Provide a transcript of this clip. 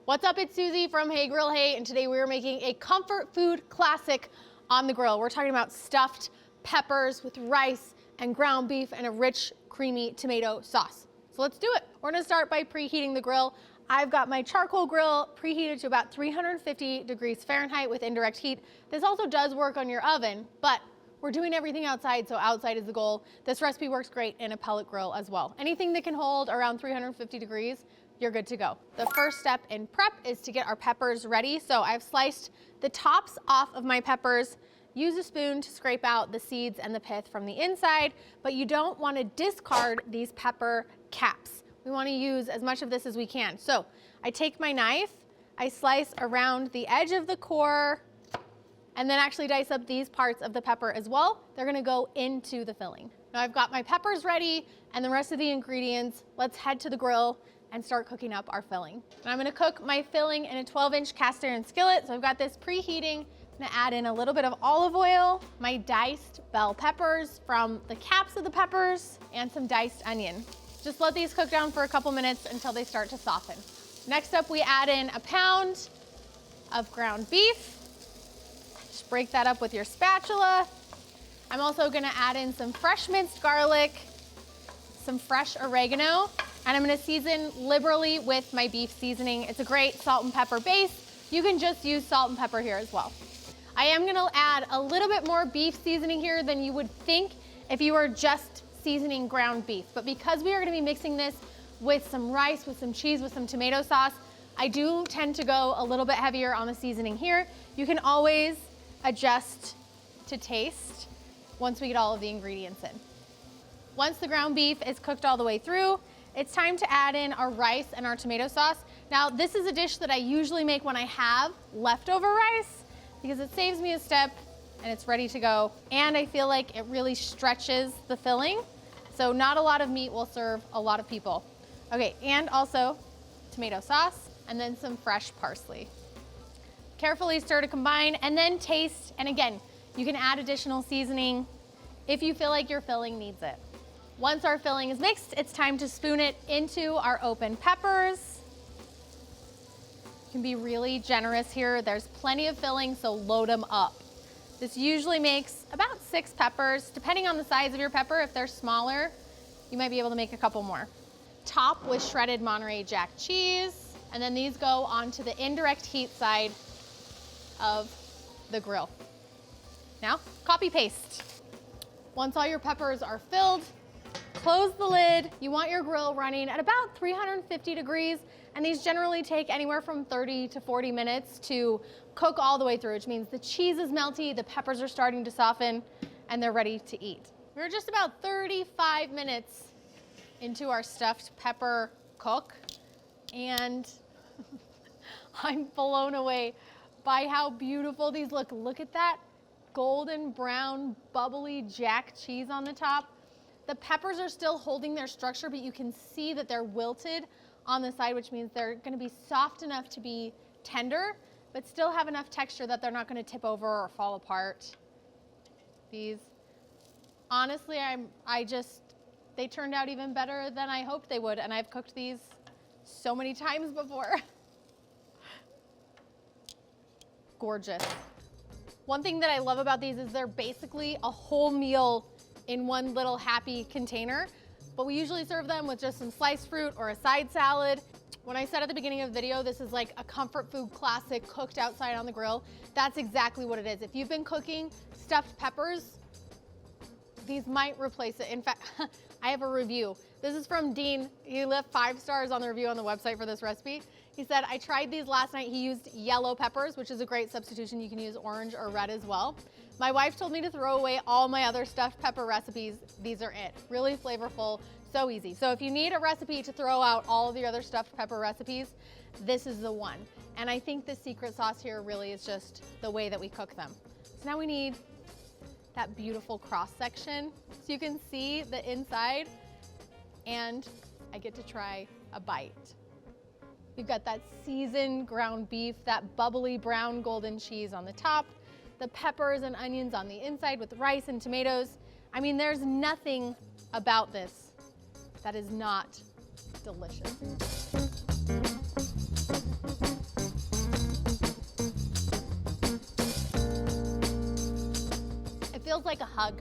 What's up, it's Susie from Hey Grill Hey, and today we are making a comfort food classic on the grill. We're talking about stuffed peppers with rice and ground beef and a rich, creamy tomato sauce. So let's do it. We're gonna start by preheating the grill. I've got my charcoal grill preheated to about 350 degrees Fahrenheit with indirect heat. This also does work on your oven, but we're doing everything outside, so outside is the goal. This recipe works great in a pellet grill as well. Anything that can hold around 350 degrees, you're good to go. The first step in prep is to get our peppers ready. So I've sliced the tops off of my peppers. Use a spoon to scrape out the seeds and the pith from the inside, but you don't want to discard these pepper caps. We want to use as much of this as we can. So I take my knife, I slice around the edge of the core, and then actually dice up these parts of the pepper as well. They're gonna go into the filling. Now I've got my peppers ready and the rest of the ingredients. Let's head to the grill and start cooking up our filling. And I'm gonna cook my filling in a 12-inch cast iron skillet. So I've got this preheating. I'm gonna add in a little bit of olive oil, my diced bell peppers from the caps of the peppers, and some diced onion. Just let these cook down for a couple minutes until they start to soften. Next up, we add in a pound of ground beef. Just break that up with your spatula. I'm also gonna add in some fresh minced garlic, some fresh oregano, and I'm gonna season liberally with my beef seasoning. It's a great salt and pepper base. You can just use salt and pepper here as well. I am gonna add a little bit more beef seasoning here than you would think if you were just seasoning ground beef. But because we are gonna be mixing this with some rice, with some cheese, with some tomato sauce, I do tend to go a little bit heavier on the seasoning here. You can always adjust to taste once we get all of the ingredients in. Once the ground beef is cooked all the way through, it's time to add in our rice and our tomato sauce. Now, this is a dish that I usually make when I have leftover rice because it saves me a step and it's ready to go. And I feel like it really stretches the filling. So not a lot of meat will serve a lot of people. Okay, and also tomato sauce and then some fresh parsley. Carefully stir to combine and then taste. And again, you can add additional seasoning if you feel like your filling needs it. Once our filling is mixed, it's time to spoon it into our open peppers. You can be really generous here. There's plenty of filling, so load them up. This usually makes about 6 peppers. Depending on the size of your pepper, if they're smaller, you might be able to make a couple more. Top with shredded Monterey Jack cheese, and then these go onto the indirect heat side of the grill. Now, copy paste. Once all your peppers are filled, close the lid. You want your grill running at about 350 degrees, and these generally take anywhere from 30 to 40 minutes to cook all the way through, which means the cheese is melty, the peppers are starting to soften, and they're ready to eat. We're just about 35 minutes into our stuffed pepper cook, and I'm blown away by how beautiful these look. Look at that golden brown, bubbly Jack cheese on the top. The peppers are still holding their structure, but you can see that they're wilted on the side, which means they're gonna be soft enough to be tender, but still have enough texture that they're not gonna tip over or fall apart. These, honestly, they turned out even better than I hoped they would, and I've cooked these so many times before. Gorgeous. One thing that I love about these is they're basically a whole meal in one little happy container, but we usually serve them with just some sliced fruit or a side salad. When I said at the beginning of the video, this is like a comfort food classic cooked outside on the grill, that's exactly what it is. If you've been cooking stuffed peppers, these might replace it. In fact, I have a review. This is from Dean. He left 5 stars on the review on the website for this recipe. He said, I tried these last night. He used yellow peppers, which is a great substitution. You can use orange or red as well. My wife told me to throw away all my other stuffed pepper recipes. These are it. Really flavorful, so easy. So if you need a recipe to throw out all of the other stuffed pepper recipes, this is the one. And I think the secret sauce here really is just the way that we cook them. So now we need that beautiful cross section so you can see the inside, and I get to try a bite. We've got that seasoned ground beef, that bubbly brown golden cheese on the top, the peppers and onions on the inside with rice and tomatoes. I mean, there's nothing about this that is not delicious. feels like a hug.